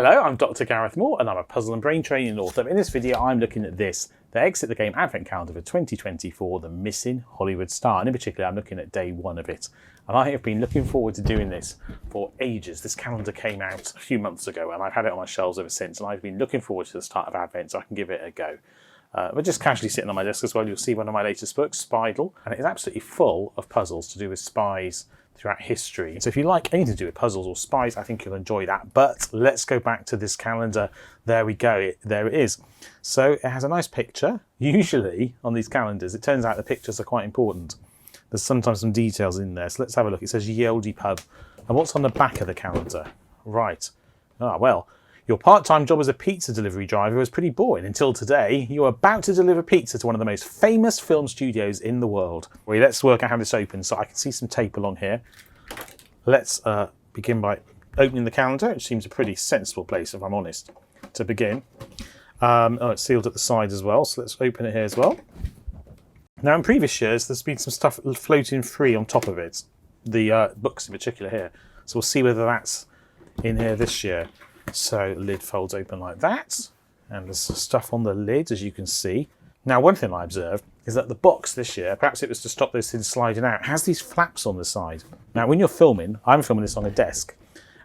Hello, I'm Dr. Gareth Moore and I'm a puzzle and brain training author. In this video I'm looking at this, the Exit the Game Advent Calendar for 2024, the Missing Hollywood Star. And in particular I'm looking at day one of it. And I have been looking forward to doing this for ages. This calendar came out a few months ago and I've had it on my shelves ever since, and I've been looking forward to the start of Advent so I can give it a go. But just casually sitting on my desk as well, you'll see one of my latest books, Spidle, and it is absolutely full of puzzles to do with spies throughout history. So if you like anything to do with puzzles or spies, I think you'll enjoy that. But let's go back to this calendar. There we go, there it is. So it has a nice picture. Usually on these calendars, it turns out the pictures are quite important. There's sometimes some details in there. So let's have a look. It says Yeldy Pub. And what's on the back of the calendar? Right. Well, your part-time job as a pizza delivery driver was pretty boring until today. You're about to deliver pizza to one of the most famous film studios in the world. Well, let's work out how this opens so I can see some tape along here. Let's begin by opening the calendar. It seems a pretty sensible place, if I'm honest, to begin. It's sealed at the side as well, so let's open it here as well. Now, in previous years, there's been some stuff floating free on top of it. The books in particular here. So we'll see whether that's in here this year. So the lid folds open like that, and there's stuff on the lid, as you can see. Now, one thing I observed is that the box this year, perhaps it was to stop those things sliding out, has these flaps on the side. Now, when you're filming, I'm filming this on a desk,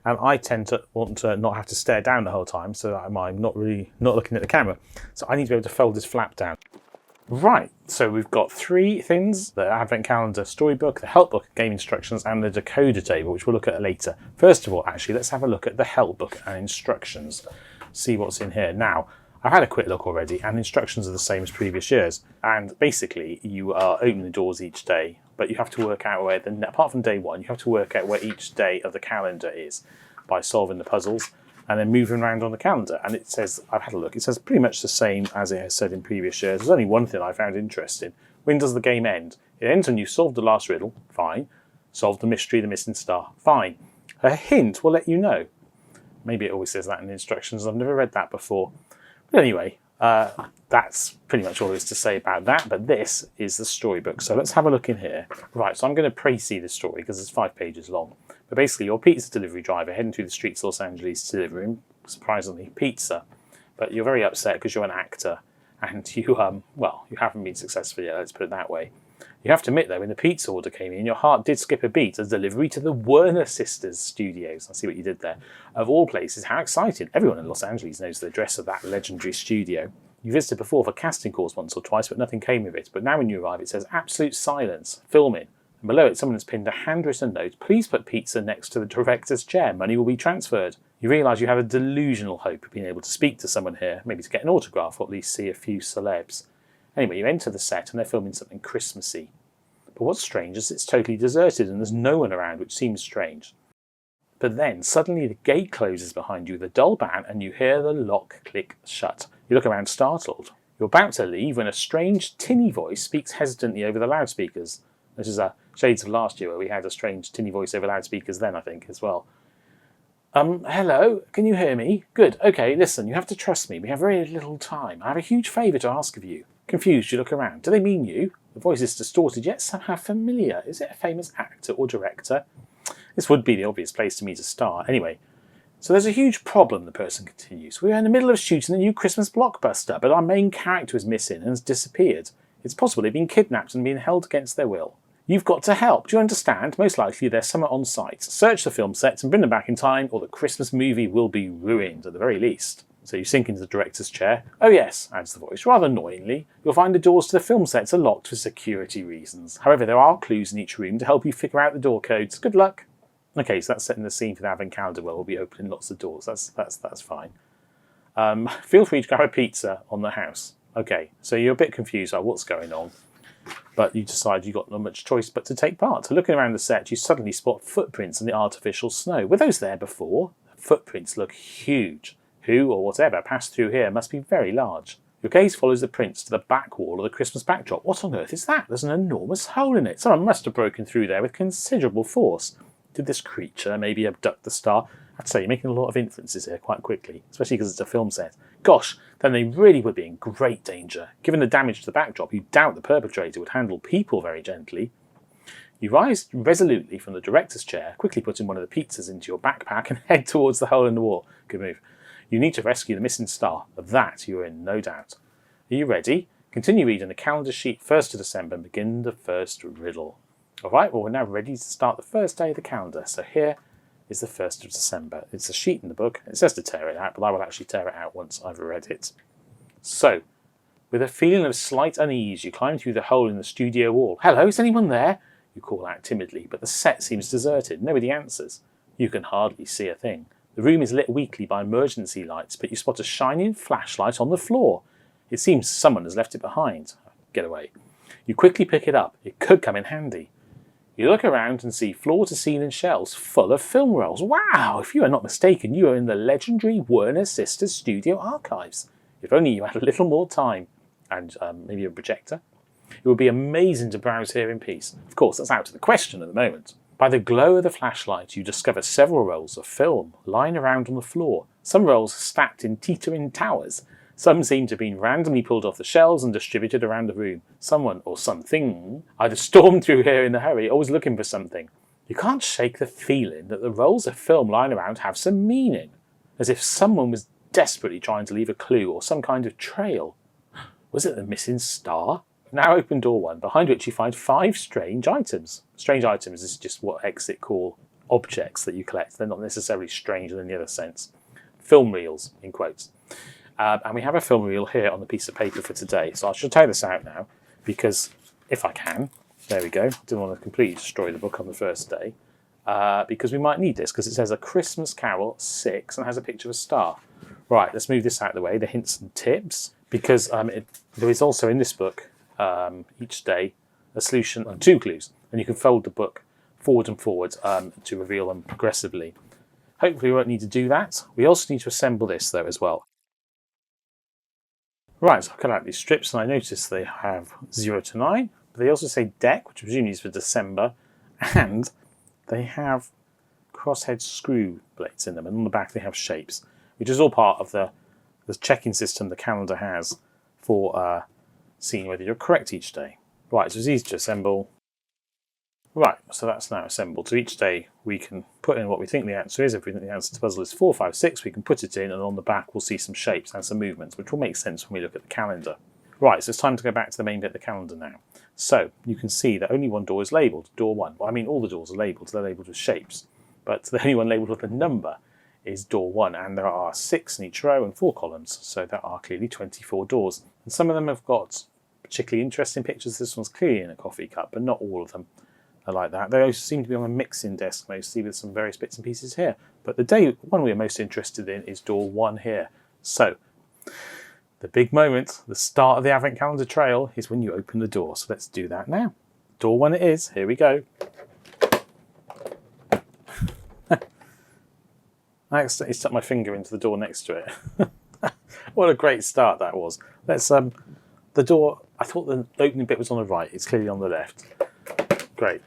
and I tend to want to not have to stare down the whole time, so that I'm not looking at the camera. So I need to be able to fold this flap down. Right, so we've got three things: the Advent Calendar Storybook, the Help Book, Game Instructions, and the Decoder Table, which we'll look at later. First of all, actually, let's have a look at the Help Book and Instructions, see what's in here. Now, I've had a quick look already, and instructions are the same as previous years. And basically, you are opening the doors each day, but you have to work out where, apart from day one, you have to work out where each day of the calendar is by solving the puzzles and then moving around on the calendar. And it says, I've had a look, it says pretty much the same as it has said in previous years. There's only one thing I found interesting. When does the game end? It ends when you solve the last riddle, fine. Solve the mystery, the missing star, fine. A hint will let you know. Maybe it always says that in the instructions. I've never read that before. But anyway, that's pretty much all there is to say about that. But this is the storybook. So let's have a look in here. Right, so I'm going to précis the story because it's 5 pages long. But basically, you're a pizza delivery driver heading through the streets of Los Angeles delivering, surprisingly, pizza. But you're very upset because you're an actor and you haven't been successful yet, let's put it that way. You have to admit, though, when the pizza order came in, your heart did skip a beat as delivery to the Warner Sisters studios. I see what you did there. Of all places, how exciting. Everyone in Los Angeles knows the address of that legendary studio. You visited before for casting calls once or twice, but nothing came of it. But now when you arrive, it says absolute silence, filming. And below it, someone has pinned a handwritten note. Please put pizza next to the director's chair. Money will be transferred. You realise you have a delusional hope of being able to speak to someone here, maybe to get an autograph or at least see a few celebs. Anyway, you enter the set and they're filming something Christmassy. But what's strange is it's totally deserted and there's no one around, which seems strange. But then suddenly the gate closes behind you with a dull bang and you hear the lock click shut. You look around startled. You're about to leave when a strange tinny voice speaks hesitantly over the loudspeakers. This is shades of last year where we had a strange tinny voice over loudspeakers then, I think, as well. Hello, can you hear me? Good, okay, listen, you have to trust me. We have very little time. I have a huge favour to ask of you. Confused, you look around. Do they mean you? The voice is distorted, yet somehow familiar. Is it a famous actor or director? This would be the obvious place to me to start. Anyway, so there's a huge problem, the person continues. We're in the middle of shooting a new Christmas blockbuster, but our main character is missing and has disappeared. It's possible they've been kidnapped and been held against their will. You've got to help. Do you understand? Most likely they're somewhere on site. Search the film sets and bring them back in time, or the Christmas movie will be ruined, at the very least. So you sink into the director's chair. Oh yes, adds the voice, rather annoyingly. You'll find the doors to the film sets are locked for security reasons. However, there are clues in each room to help you figure out the door codes. Good luck. Okay, so that's setting the scene for the Advent Calendar where we'll be opening lots of doors. That's fine. Feel free to grab a pizza on the house. Okay, so you're a bit confused about what's going on. But you decide you've got not much choice but to take part. So looking around the set, you suddenly spot footprints in the artificial snow. Were those there before? The footprints look huge. Who or whatever passed through here must be very large. Your gaze follows the prints to the back wall of the Christmas backdrop. What on earth is that? There's an enormous hole in it. Someone must have broken through there with considerable force. Did this creature maybe abduct the star? I'd say you're making a lot of inferences here quite quickly, especially because it's a film set. Gosh, then they really would be in great danger. Given the damage to the backdrop, you doubt the perpetrator would handle people very gently. You rise resolutely from the director's chair, quickly putting one of the pizzas into your backpack and head towards the hole in the wall. Good move. You need to rescue the missing star. Of that you are in no doubt. Are you ready? Continue reading the calendar sheet 1st of December and begin the first riddle. Alright, well we're now ready to start the first day of the calendar. So here is the 1st of December. It's a sheet in the book. It says to tear it out, but I will actually tear it out once I've read it. So, with a feeling of slight unease, you climb through the hole in the studio wall. Hello, is anyone there? You call out timidly, but the set seems deserted. Nobody answers. You can hardly see a thing. The room is lit weakly by emergency lights, but you spot a shining flashlight on the floor. It seems someone has left it behind. Get away. You quickly pick it up. It could come in handy. You look around and see floor-to-ceiling shelves full of film rolls. Wow! If you are not mistaken, you are in the legendary Warner Sisters studio archives. If only you had a little more time and maybe a projector. It would be amazing to browse here in peace. Of course, that's out of the question at the moment. By the glow of the flashlight, you discover several rolls of film lying around on the floor. Some rolls are stacked in teetering towers. Some seem to have been randomly pulled off the shelves and distributed around the room. Someone, or something, either stormed through here in a hurry or was looking for something. You can't shake the feeling that the rolls of film lying around have some meaning, as if someone was desperately trying to leave a clue or some kind of trail. Was it the missing star? Now open door 1, behind which you find 5 strange items. Strange items is just what Exit call objects that you collect. They're not necessarily strange in the other sense. Film reels, in quotes. And we have a film reel here on the piece of paper for today. So I should tear this out now, because if I can, there we go. I didn't want to completely destroy the book on the first day, because we might need this, because it says A Christmas Carol 6 and has a picture of a star. Right, let's move this out of the way, the hints and tips, because there is also in this book, each day, a solution and 2 clues, and you can fold the book forward and forward to reveal them progressively. Hopefully we won't need to do that. We also need to assemble this though as well. Right, so I've cut out these strips and I notice they have 0 to 9, but they also say deck, which presumably is for December, and they have crosshead screw blades in them, and on the back they have shapes, which is all part of the checking system the calendar has for seeing whether you're correct each day. Right, so it's easy to assemble. Right, so that's now assembled. So each day we can put in what we think the answer is. If we think the answer to the puzzle is 4, 5, 6, we can put it in, and on the back we'll see some shapes and some movements, which will make sense when we look at the calendar. Right, so it's time to go back to the main bit of the calendar now. So you can see that only one door is labelled, door 1. Well, I mean all the doors are labelled, they're labelled with shapes, but the only one labelled with a number is door 1, and there are 6 in each row and 4 columns, so there are clearly 24 doors. And some of them have got particularly interesting pictures. This one's clearly in a coffee cup, but not all of them are like that. They seem to be on a mixing desk mostly, with some various bits and pieces here. But the one we are most interested in is door 1 here. So, the big moment, the start of the Advent Calendar trail, is when you open the door. So let's do that now. Door 1 it is. Here we go. I accidentally stuck my finger into the door next to it. What a great start that was. Let's the door, I thought the opening bit was on the right. It's clearly on the left. Great.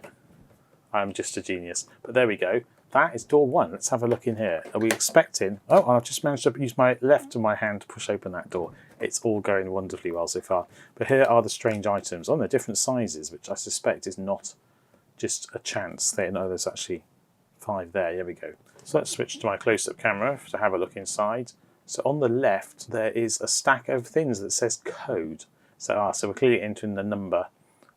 I'm just a genius. But there we go. That is door 1. Let's have a look in here. Are we expecting... Oh, I've just managed to use my left of my hand to push open that door. It's all going wonderfully well so far. But here are the strange items. Oh, they're different sizes, which I suspect is not just a chance. No, there's actually 5 there. Here we go. So let's switch to my close-up camera to have a look inside. So on the left, there is a stack of things that says code. So we're clearly entering the number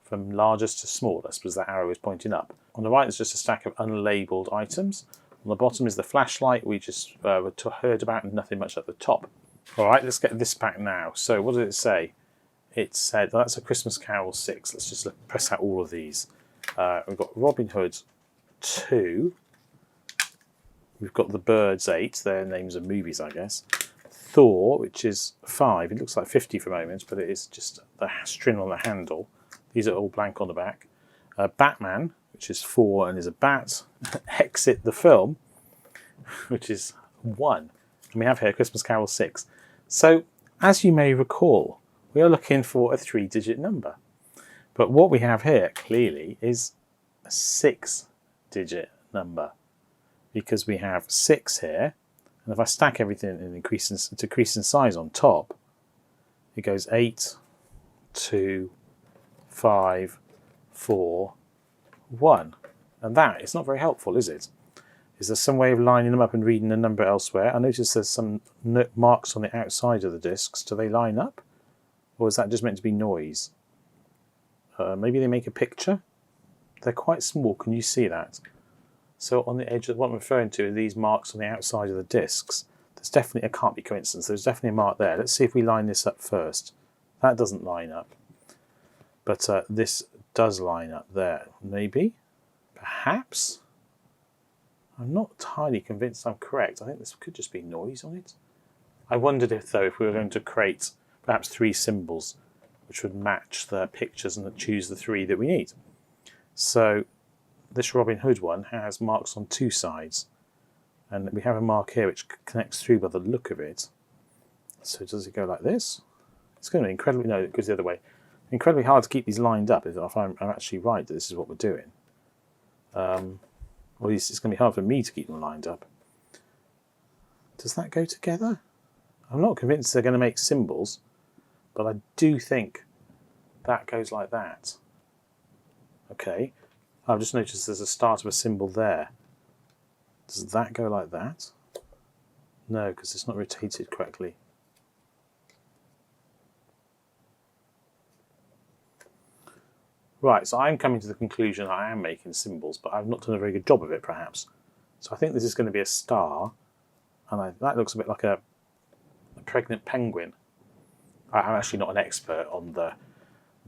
from largest to small. I suppose that arrow is pointing up. On the right, there's just a stack of unlabelled items. On the bottom is the flashlight we just heard about, and nothing much at the top. All right, let's get this back now. So what did it say? It said, that's A Christmas Carol 6. Let's just press out all of these. We've got Robin Hood 2. We've got The Birds 8. Their names are movies, I guess. Thor, which is 5. It looks like 50 for moments, but it is just the string on the handle. These are all blank on the back. Batman, which is 4 and is a bat. Exit the film, which is 1. And we have here Christmas Carol 6. So, as you may recall, we are looking for a 3-digit number. But what we have here, clearly, is a 6-digit number. Because we have 6 here. And if I stack everything and increase in size on top, it goes 8, 2, 5, 4, 1. And that is not very helpful, is it? Is there some way of lining them up and reading the number elsewhere? I notice there's some marks on the outside of the discs. Do they line up? Or is that just meant to be noise? Maybe they make a picture? They're quite small, can you see that? So on the edge of what I'm referring to are these marks on the outside of the discs. There's definitely, it can't be coincidence, there's definitely a mark there. Let's see if we line this up first. That doesn't line up. But this does line up there. Maybe? Perhaps? I'm not entirely convinced I'm correct. I think this could just be noise on it. I wondered if, though, if we were going to create perhaps 3 symbols which would match the pictures and choose the 3 that we need. So this Robin Hood one has marks on 2 sides. And we have a mark here which connects through by the look of it. So does it go like this? It's going to be incredibly, no, it goes the other way. Incredibly hard to keep these lined up if I'm actually right that this is what we're doing. Or at least it's going to be hard for me to keep them lined up. Does that go together? I'm not convinced they're going to make symbols, but I do think that goes like that. Okay, I've just noticed there's a start of a symbol there. Does that go like that? No, because it's not rotated correctly. Right, so I'm coming to the conclusion I am making symbols, but I've not done a very good job of it, perhaps. So I think this is going to be a star, and that looks a bit like a pregnant penguin. I'm actually not an expert on the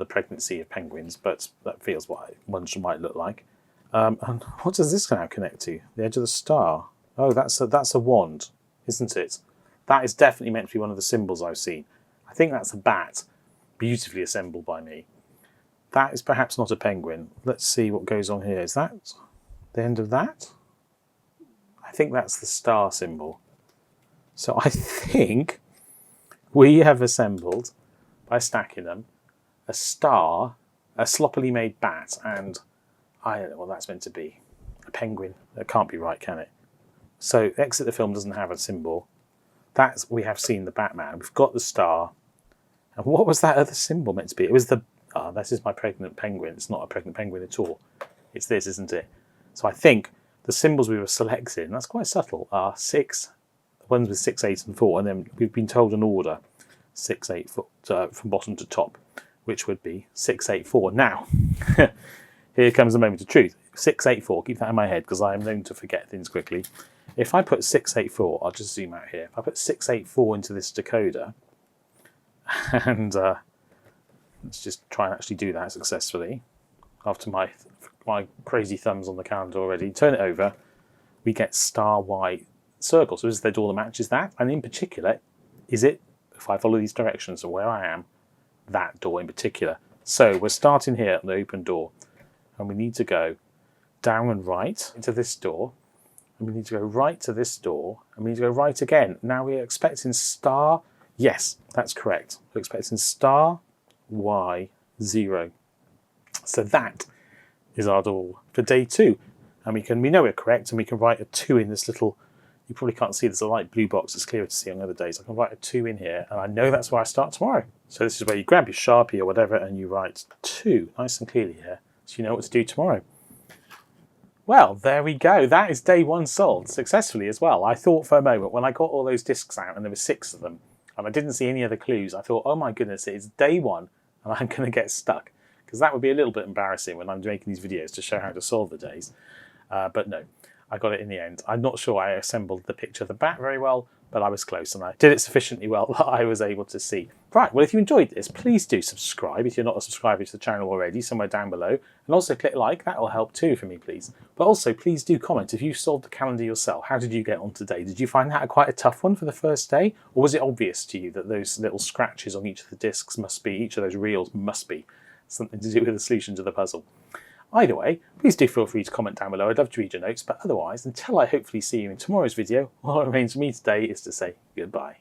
pregnancy of penguins, but that feels what one might look like. And what does this now connect to? The edge of the star. Oh, that's a wand, isn't it? That is definitely meant to be one of the symbols I've seen. I think that's a bat, beautifully assembled by me. That is perhaps not a penguin. Let's see what goes on here. Is that the end of that? I think that's the star symbol. So I think we have assembled, by stacking them, a star, a sloppily made bat, and I don't know what that's meant to be. A penguin. That can't be right, can it? So Exit the Film doesn't have a symbol. We have seen the Batman. We've got the star. And what was that other symbol meant to be? It was the... this is my pregnant penguin. It's not a pregnant penguin at all. It's this, isn't it? So I think the symbols we were selecting, that's quite subtle, are 6, ones with 6, 8 and 4, and then we've been told an order, 6, 8, 4, from bottom to top, which would be 6, 8, 4. Now, here comes the moment of truth. 6, 8, 4, keep that in my head because I am known to forget things quickly. If I put 6, 8, 4, I'll just zoom out here. If I put 6, 8, 4 into this decoder, and let's just try and actually do that successfully. After my crazy thumbs on the calendar already, turn it over, we get star Y circle. So is there a door that matches that? And in particular, is it, if I follow these directions of where I am, that door in particular? So we're starting here at the open door, and we need to go down and right into this door, and we need to go right to this door, and we need to go right again. Now we're expecting star, yes, that's correct. We're expecting star Y 0. So that is our door for day 2. And we know we're correct, and we can write a 2 in this little, you probably can't see, there's a light blue box, it's clearer to see on other days. I can write a 2 in here, and I know that's where I start tomorrow. So this is where you grab your Sharpie or whatever, and you write 2 nice and clearly here, so you know what to do tomorrow. Well, there we go. That is day 1 solved successfully as well. I thought for a moment, when I got all those discs out, and there were 6 of them, and I didn't see any other clues, I thought, oh my goodness, it's day 1, and I'm going to get stuck. Because that would be a little bit embarrassing when I'm making these videos to show how to solve the days. But no, I got it in the end. I'm not sure I assembled the picture of the bat very well, but I was close and I did it sufficiently well that I was able to see. Right, well, if you enjoyed this, please do subscribe if you're not a subscriber to the channel already, somewhere down below. And also click like, that will help too for me, please. But also, please do comment if you solved the calendar yourself. How did you get on today? Did you find that quite a tough one for the first day? Or was it obvious to you that those little scratches on each of the discs must be, each of those reels must be something to do with the solution to the puzzle? Either way, please do feel free to comment down below. I'd love to read your notes, but otherwise, until I hopefully see you in tomorrow's video, all that remains for me today is to say goodbye.